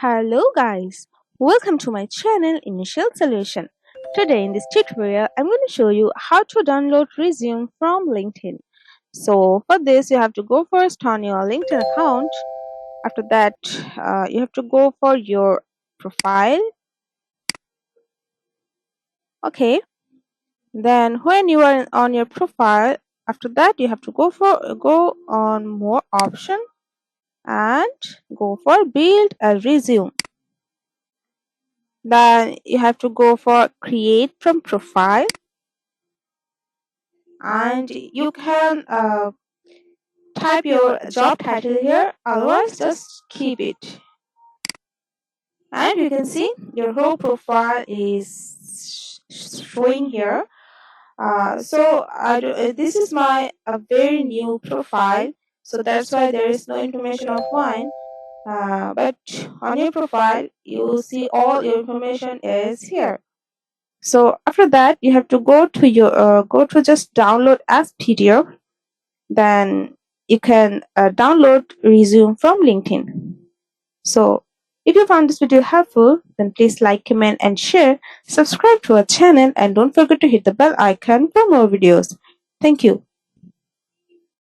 Hello guys, welcome to my channel Initial Solution. Today in this tutorial I'm going to show you how to download resume from LinkedIn. So for this you have to go first on your LinkedIn account. After that you have to go for your profile. Okay, then when you are on your profile, after that you have to go on more option and go for build a resume. Then you have to go for create from profile, and you can type your job title here, otherwise just keep it. And you can see your whole profile is showing here. This is my a very new profile, so that's why there is no information of mine. But on your profile you will see all your information is here. So after that you have to go to your go to just download as PDF. Then you can download resume from LinkedIn. So if you found this video helpful, then please like, comment and share. Subscribe to our channel and don't forget to hit the bell icon for more videos. Thank you.